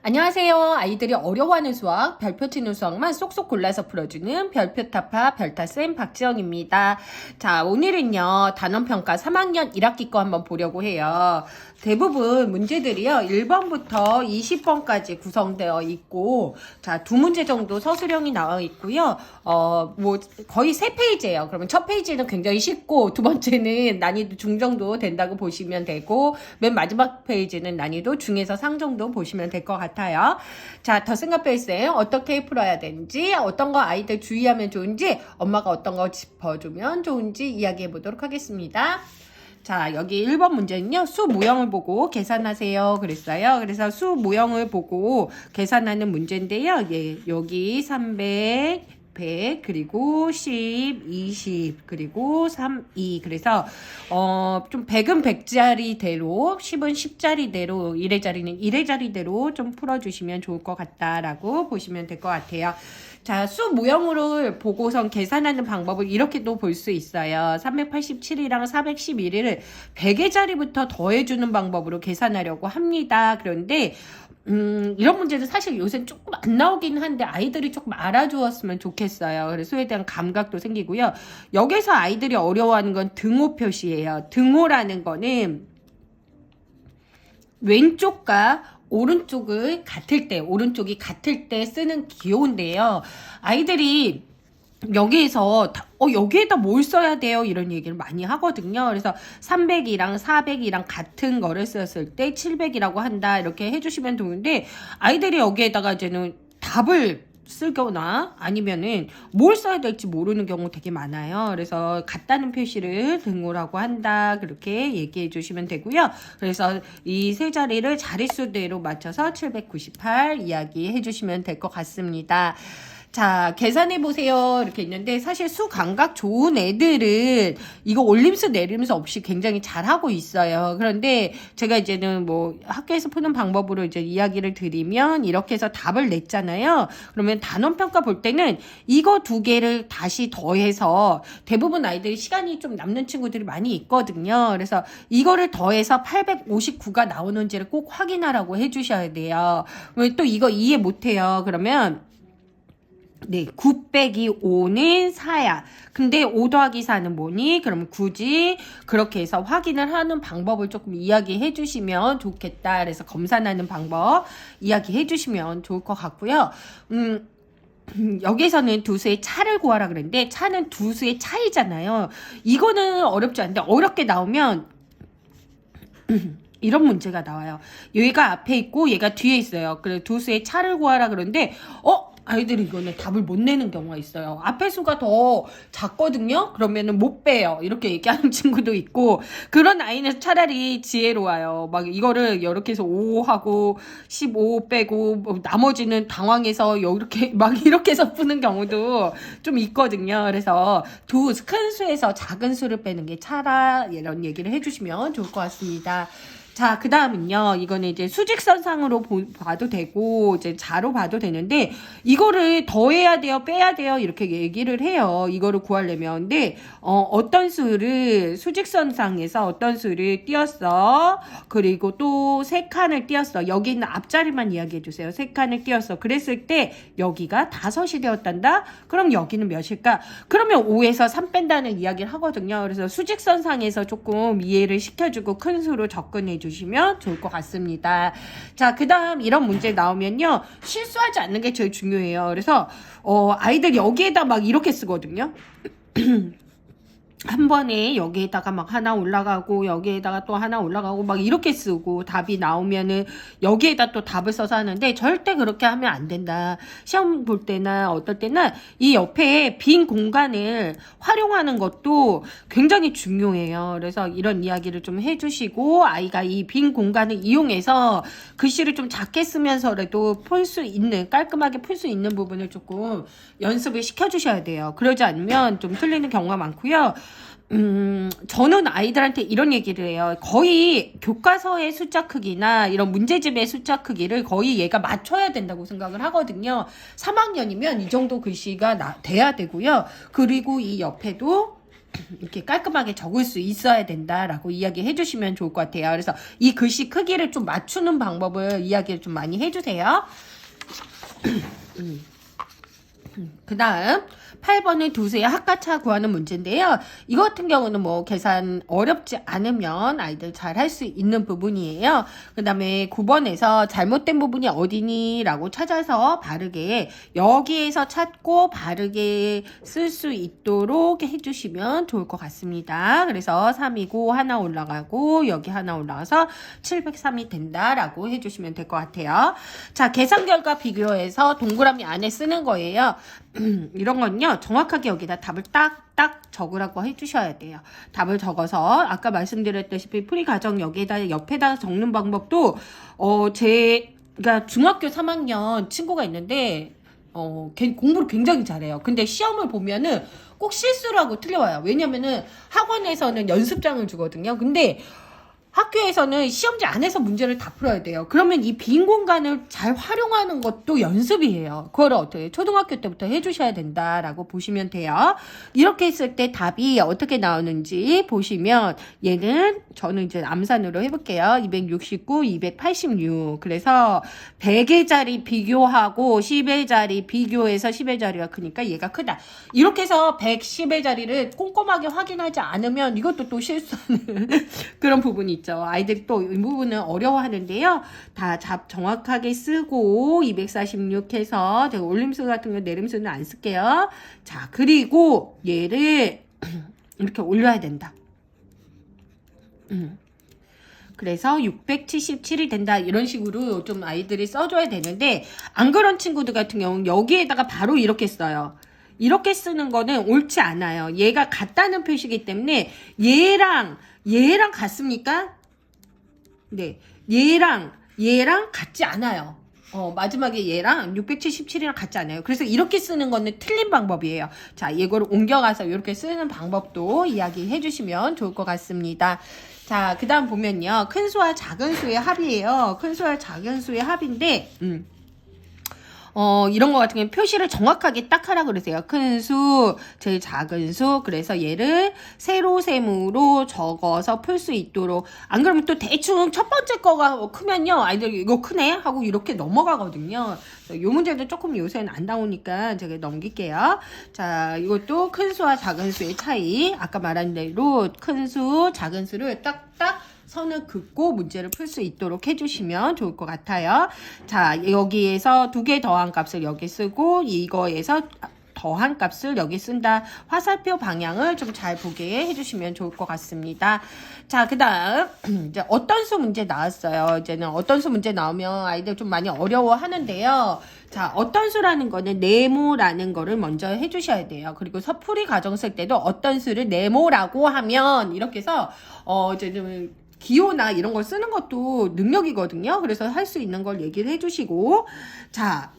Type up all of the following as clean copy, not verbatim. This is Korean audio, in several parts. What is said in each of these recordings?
안녕하세요. 아이들이 어려워하는 수학, 별표 치는 수학만 쏙쏙 골라서 풀어주는 별표타파 별타쌤 박지영입니다. 자, 오늘은요, 단원평가 3학년 1학기 거 한번 보려고 해요. 대부분 문제들이요, 1번부터 20번까지 구성되어 있고, 자, 두 문제 정도 서술형이 나와 있고요, 거의 3페이지예요. 그러면 첫 페이지는 굉장히 쉽고, 두 번째는 난이도 중 정도 된다고 보시면 되고, 맨 마지막 페이지는 난이도 중에서 상 정도 보시면 될 것 같아요. 자, 더생각벨쌤 어떻게 풀어야 되는지, 어떤 거 아이들 주의하면 좋은지, 엄마가 어떤 거 짚어주면 좋은지 이야기해 보도록 하겠습니다. 자, 여기 1번 문제는요, 수 모형을 보고 계산하세요. 그랬어요. 그래서 수 모형을 보고 계산하는 문제인데요. 예, 여기 300, 100, 그리고 10, 20, 그리고 3, 2. 그래서, 좀 100은 100짜리대로, 10은 10짜리대로, 1회짜리는 1회짜리대로 좀 풀어주시면 좋을 것 같다라고 보시면 될 것 같아요. 자, 수 모형으로 보고선 계산하는 방법을 이렇게도 볼 수 있어요. 387이랑 411을 100회짜리부터 더해주는 방법으로 계산하려고 합니다. 그런데 이런 문제는 사실 요새 조금 안 나오긴 한데 아이들이 조금 알아주었으면 좋겠어요. 그래서 수에 대한 감각도 생기고요. 여기서 아이들이 어려워하는 건 등호 표시예요. 등호라는 거는 왼쪽과 오른쪽이 같을 때 쓰는 기호인데요. 아이들이 여기에서 여기에다 뭘 써야 돼요? 이런 얘기를 많이 하거든요. 그래서 300이랑 400이랑 같은 거를 썼을 때 700이라고 한다. 이렇게 해주시면 좋은데 아이들이 여기에다가 이제는 답을 쓰거나 아니면은 뭘 써야 될지 모르는 경우 되게 많아요. 그래서 같다는 표시를 등호라고 한다. 그렇게 얘기해 주시면 되고요. 그래서 이 세 자리를 자릿수대로 맞춰서 798 이야기해 주시면 될 것 같습니다. 자, 계산해 보세요. 이렇게 있는데 사실 수 감각 좋은 애들은 이거 올림수 내림수 없이 굉장히 잘하고 있어요. 그런데 제가 이제는 뭐 학교에서 푸는 방법으로 이제 이야기를 드리면 이렇게 해서 답을 냈잖아요. 그러면 단원평가 볼 때는 이거 두 개를 다시 더해서 대부분 아이들이 시간이 좀 남는 친구들이 많이 있거든요. 그래서 이거를 더해서 859가 나오는지를 꼭 확인하라고 해주셔야 돼요. 왜 또 이거 이해 못해요. 그러면 네, 9 빼기 5는 4야. 근데 5 더하기 4는 뭐니? 그럼 굳이 그렇게 해서 확인을 하는 방법을 조금 이야기해 주시면 좋겠다. 그래서 검산하는 방법 이야기해 주시면 좋을 것 같고요. 여기서는 두 수의 차를 구하라 그랬는데 차는 두 수의 차이잖아요. 이거는 어렵지 않은데 어렵게 나오면 이런 문제가 나와요. 얘가 앞에 있고 얘가 뒤에 있어요. 그래 두 수의 차를 구하라 그러는데 아이들이 이거는 답을 못 내는 경우가 있어요. 앞에 수가 더 작거든요. 그러면은 못 빼요. 이렇게 얘기하는 친구도 있고 그런 아이는 차라리 지혜로워요. 막 이거를 이렇게 해서 5하고 15 빼고 뭐 나머지는 당황해서 이렇게 해서 푸는 경우도 좀 있거든요. 그래서 큰 수에서 작은 수를 빼는 게 차라 이런 얘기를 해주시면 좋을 것 같습니다. 자, 그 다음은요, 이거는 이제 수직선상으로 봐도 되고, 이제 자로 봐도 되는데, 이거를 더해야 돼요, 빼야 돼요, 이렇게 얘기를 해요. 이거를 구하려면. 근데, 어떤 수를, 수직선상에서 어떤 수를 띄었어. 그리고 또 세 칸을 띄었어. 여기 있는 앞자리만 이야기해 주세요. 세 칸을 띄었어. 그랬을 때, 여기가 5이 되었단다? 그럼 여기는 몇일까? 그러면 5에서 3 뺀다는 이야기를 하거든요. 그래서 수직선상에서 조금 이해를 시켜주고 큰 수로 접근해 주시면 좋을 것 같습니다. 자, 그 다음 이런 문제 나오면요. 실수하지 않는 게 제일 중요해요. 그래서 아이들 여기에다 막 이렇게 쓰거든요. 한 번에 여기에다가 막 하나 올라가고 여기에다가 또 하나 올라가고 막 이렇게 쓰고 답이 나오면은 여기에다 또 답을 써서 하는데 절대 그렇게 하면 안 된다. 시험 볼 때나 어떨 때나 이 옆에 빈 공간을 활용하는 것도 굉장히 중요해요. 그래서 이런 이야기를 좀 해주시고 아이가 이 빈 공간을 이용해서 글씨를 좀 작게 쓰면서라도 깔끔하게 풀 수 있는 부분을 조금 연습을 시켜주셔야 돼요. 그러지 않으면 좀 틀리는 경우가 많고요. 저는 아이들한테 이런 얘기를 해요. 거의 교과서의 숫자 크기나 이런 문제집의 숫자 크기를 거의 얘가 맞춰야 된다고 생각을 하거든요. 3학년이면 이 정도 글씨가 돼야 되고요. 그리고 이 옆에도 이렇게 깔끔하게 적을 수 있어야 된다라고 이야기해 주시면 좋을 것 같아요. 그래서 이 글씨 크기를 좀 맞추는 방법을 이야기를 좀 많이 해주세요. 그 다음 8번은 두수의 합가차 구하는 문제인데요. 이거 같은 경우는 뭐 계산 어렵지 않으면 아이들 잘 할 수 있는 부분이에요. 그 다음에 9번에서 잘못된 부분이 어디니? 라고 찾아서 바르게 여기에서 찾고 바르게 쓸 수 있도록 해주시면 좋을 것 같습니다. 그래서 3이고 하나 올라가고 여기 하나 올라가서 703이 된다라고 해주시면 될 것 같아요. 자, 계산 결과 비교해서 동그라미 안에 쓰는 거예요. 이런 건요 정확하게 여기다 답을 딱딱 적으라고 해주셔야 돼요. 답을 적어서 아까 말씀드렸다시피 풀이 과정 여기에다 옆에다 적는 방법도 그러니까 중학교 3학년 친구가 있는데 걔 공부를 굉장히 잘해요. 근데 시험을 보면은 꼭 실수를 하고 틀려와요. 왜냐면은 학원에서는 연습장을 주거든요. 근데 학교에서는 시험지 안에서 문제를 다 풀어야 돼요. 그러면 이 빈 공간을 잘 활용하는 것도 연습이에요. 그걸 어떻게 초등학교 때부터 해주셔야 된다라고 보시면 돼요. 이렇게 했을 때 답이 어떻게 나오는지 보시면 얘는 저는 이제 암산으로 해볼게요. 269, 286. 그래서 100의 자리 비교하고 10의 자리 비교해서 10의 자리가 크니까 얘가 크다. 이렇게 해서 110의 자리를 꼼꼼하게 확인하지 않으면 이것도 또 실수하는 그런 부분이 있죠. 아이들이 또 이 부분은 어려워하는데요. 다 잡 정확하게 쓰고 246 해서 제가 올림수 같은 거 내림수는 안 쓸게요. 자, 그리고 얘를 이렇게 올려야 된다. 그래서 677이 된다. 이런 식으로 좀 아이들이 써줘야 되는데 안 그런 친구들 같은 경우는 여기에다가 바로 이렇게 써요. 이렇게 쓰는 거는 옳지 않아요. 얘가 같다는 표시이기 때문에 얘랑 같습니까? 네, 얘랑 같지 않아요. 마지막에 얘랑 677이랑 같지 않아요. 그래서 이렇게 쓰는 거는 틀린 방법이에요. 자, 이거를 옮겨가서 이렇게 쓰는 방법도 이야기해 주시면 좋을 것 같습니다. 자, 그 다음 보면요. 큰 수와 작은 수의 합이에요. 큰 수와 작은 수의 합인데, 이런 거 같은 경우는 표시를 정확하게 딱 하라 그러세요. 큰 수, 제일 작은 수. 그래서 얘를 세로셈으로 적어서 풀 수 있도록. 안 그러면 또 대충 첫 번째 거가 크면요. 아이들 이거 크네? 하고 이렇게 넘어가거든요. 이 문제도 조금 요새는 안 나오니까 제가 넘길게요. 자, 이것도 큰 수와 작은 수의 차이. 아까 말한 대로 큰 수, 작은 수를 딱딱 선을 긋고 문제를 풀 수 있도록 해주시면 좋을 것 같아요. 자, 여기에서 2개 더한 값을 여기 쓰고 이거에서 더한 값을 여기 쓴다. 화살표 방향을 좀 잘 보게 해주시면 좋을 것 같습니다. 자, 그 다음 이제 어떤 수 문제 나왔어요. 이제는 어떤 수 문제 나오면 아이들 좀 많이 어려워 하는데요. 자, 어떤 수라는 거는 네모라는 거를 먼저 해주셔야 돼요. 그리고 풀이 과정 쓸 때도 어떤 수를 네모라고 하면 이렇게 해서 이제는 기호나 이런 걸 쓰는 것도 능력이거든요. 그래서 할 수 있는 걸 얘기를 해주시고, 자,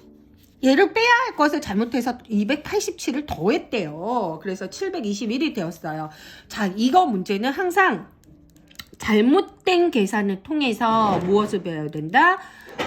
얘를 빼야 할 것을 잘못해서 287을 더했대요. 그래서 721이 되었어요. 자, 이거 문제는 항상 잘못된 계산을 통해서 무엇을 배워야 된다?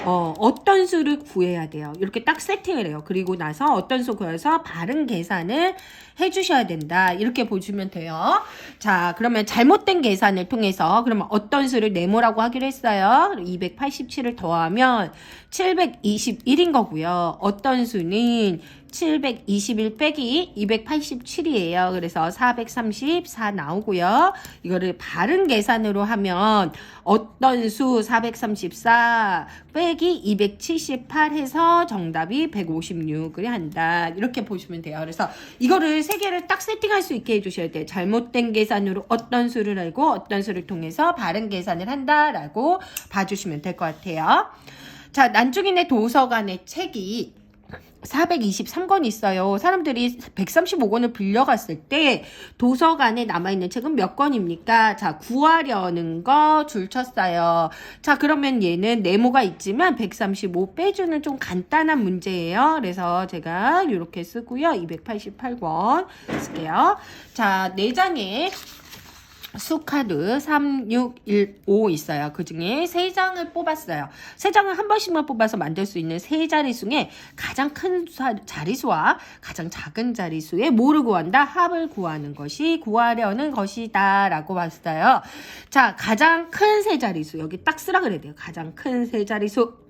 어떤 수를 구해야 돼요. 이렇게 딱 세팅을 해요. 그리고 나서 어떤 수 구해서 바른 계산을 해주셔야 된다. 이렇게 보시면 돼요. 자, 그러면 잘못된 계산을 통해서 그러면 어떤 수를 네모라고 하기로 했어요. 287을 더하면 721인 거고요. 어떤 수는 721 빼기 287이에요. 그래서 434 나오고요. 이거를 바른 계산으로 하면 어떤 수 434 빼기 278 해서 정답이 156을 한다. 이렇게 보시면 돼요. 그래서 이거를 세 개를 딱 세팅할 수 있게 해주셔야 돼요. 잘못된 계산으로 어떤 수를 알고 어떤 수를 통해서 바른 계산을 한다라고 봐주시면 될 것 같아요. 자, 난중인의 도서관의 책이 423권 있어요. 사람들이 135권을 빌려갔을 때 도서관에 남아있는 책은 몇 권입니까? 자, 구하려는 거 줄 쳤어요. 자, 그러면 얘는 네모가 있지만 135 빼주는 좀 간단한 문제예요. 그래서 제가 이렇게 쓰고요. 288권 쓸게요. 자, 4장에 수카드 3615 있어요. 그 중에 3장을 뽑았어요. 3장을 한 번씩만 뽑아서 만들 수 있는 세 자리수에 가장 큰 자리수와 가장 작은 자리수의 뭐를 구한다? 합을 구하는 것이 구하려는 것이다 라고 봤어요. 자, 가장 큰 세 자리수 여기 딱 쓰라 그래야 돼요. 가장 큰 세 자리수.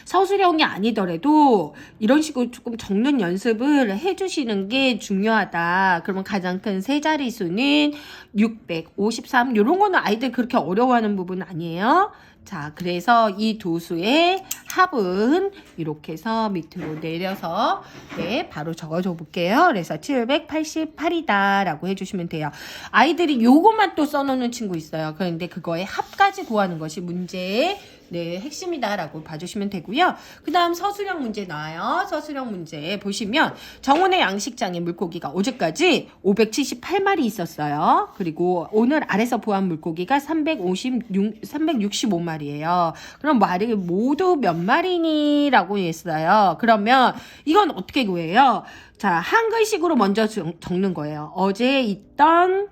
서술형이 아니더라도 이런 식으로 조금 적는 연습을 해주시는 게 중요하다. 그러면 가장 큰 세 자리수는 653. 이런 거는 아이들 그렇게 어려워하는 부분 아니에요. 자, 그래서 이 두 수의 합은 이렇게 해서 밑으로 내려서 네, 바로 적어줘 볼게요. 그래서 788이다 라고 해주시면 돼요. 아이들이 요것만 또 써놓는 친구 있어요. 그런데 그거의 합까지 구하는 것이 문제의 네, 핵심이다 라고 봐주시면 되고요. 그 다음 서술형 문제 나와요. 서술형 문제 보시면 정원의 양식장에 물고기가 어제까지 578마리 있었어요. 그리고 오늘 아래서 구한 물고기가 365마리예요. 그럼 말이 모두 몇 마리니? 라고 했어요. 그러면 이건 어떻게 구해요? 자, 한글식으로 먼저 적는 거예요. 어제 있던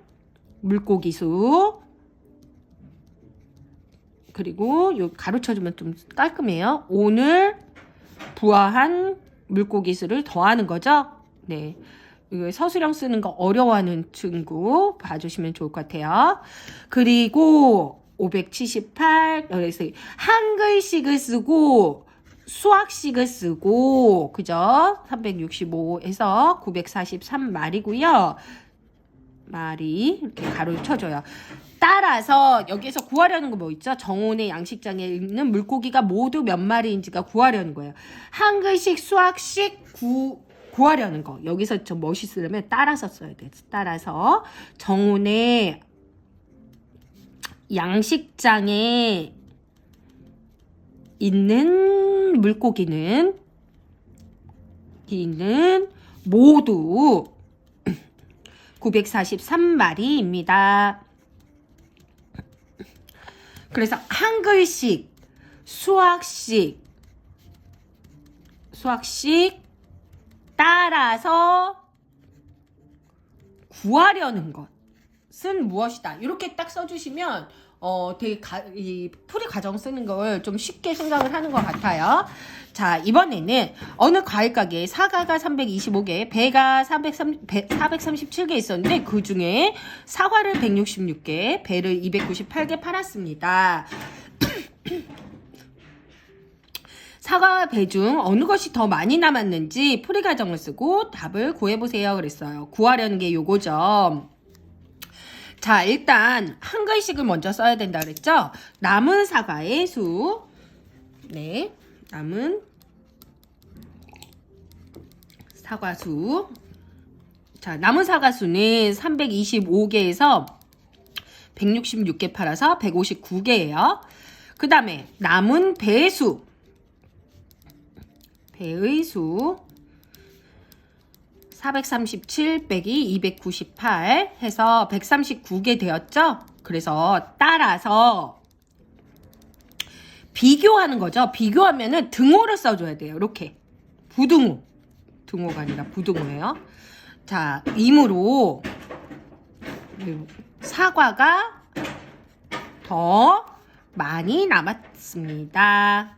물고기 수 그리고 요 가로쳐주면 좀 깔끔해요. 오늘 부화한 물고기 수를 더하는 거죠. 네. 이거 서술형 쓰는 거 어려워하는 친구 봐주시면 좋을 것 같아요. 그리고 578, 그래서 한글식을 쓰고 수학식을 쓰고, 그죠? 365에서 943말이고요. 말이 이렇게 가로를 쳐줘요. 따라서 여기에서 구하려는 거 뭐 있죠? 정원의 양식장에 있는 물고기가 모두 몇 마리인지가 구하려는 거예요. 한글식, 수학식 구하려는 거. 여기서 좀 멋있으려면 따라서 써야 돼요. 따라서 정원의 양식장에 있는 물고기는 모두 943마리입니다. 그래서 한글식, 수학식 따라서 구하려는 것은 무엇이다. 이렇게 딱 써주시면 되게 이 풀이 과정 쓰는 걸 좀 쉽게 생각을 하는 것 같아요. 자, 이번에는 어느 과일 가게에 사과가 325개, 배가 437개 있었는데 그 중에 사과를 166개, 배를 298개 팔았습니다. 사과와 배 중 어느 것이 더 많이 남았는지 풀이 과정을 쓰고 답을 구해보세요. 그랬어요. 구하려는 게 요거죠. 자, 일단 한글식을 먼저 써야 된다 그랬죠? 남은 사과의 수. 네, 남은 사과수. 자, 남은 사과수는 325개에서 166개 팔아서 159개예요. 그 다음에 남은 배수. 배의 수 437 빼기 298 해서 139개 되었죠? 그래서 따라서 비교하는 거죠. 비교하면은 등호를 써줘야 돼요. 이렇게 부등호. 등호가 아니라 부등호예요. 자, 이므로 사과가 더 많이 남았습니다.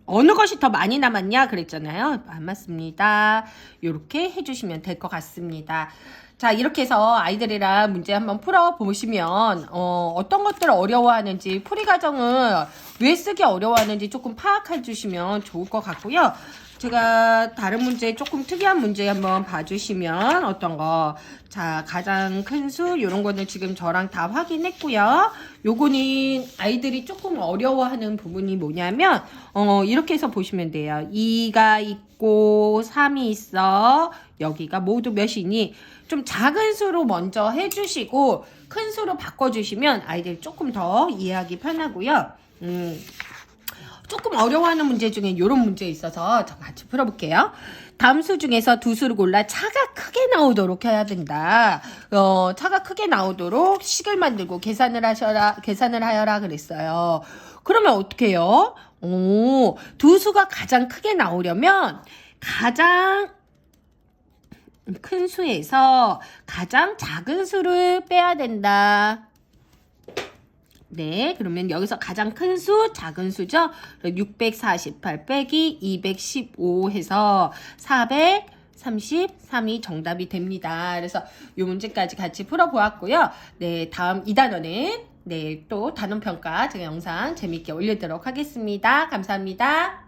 어느 것이 더 많이 남았냐 그랬잖아요. 안 맞습니다. 이렇게 해주시면 될 것 같습니다. 자, 이렇게 해서 아이들이랑 문제 한번 풀어보시면 어떤 것들을 어려워하는지, 풀이 과정을 왜 쓰기 어려워하는지 조금 파악해 주시면 좋을 것 같고요. 제가 다른 문제, 조금 특이한 문제 한번 봐주시면 어떤 거. 자, 가장 큰 수, 요런 거는 지금 저랑 다 확인했고요. 요거는 아이들이 조금 어려워하는 부분이 뭐냐면, 이렇게 해서 보시면 돼요. 2가 있고, 3이 있어. 여기가 모두 몇이니? 좀 작은 수로 먼저 해주시고, 큰 수로 바꿔주시면 아이들 조금 더 이해하기 편하고요. 조금 어려워하는 문제 중에 이런 문제 있어서 같이 풀어볼게요. 다음 수 중에서 두 수를 골라 차가 크게 나오도록 해야 된다. 차가 크게 나오도록 식을 만들고 계산을 하여라 그랬어요. 그러면 어떻게 해요? 두 수가 가장 크게 나오려면 가장 큰 수에서 가장 작은 수를 빼야 된다. 네, 그러면 여기서 가장 큰 수, 작은 수죠? 648 빼기 215 해서 433이 정답이 됩니다. 그래서 이 문제까지 같이 풀어보았고요. 네, 다음 2단원은 네, 또 단원평가 제가 영상 재밌게 올리도록 하겠습니다. 감사합니다.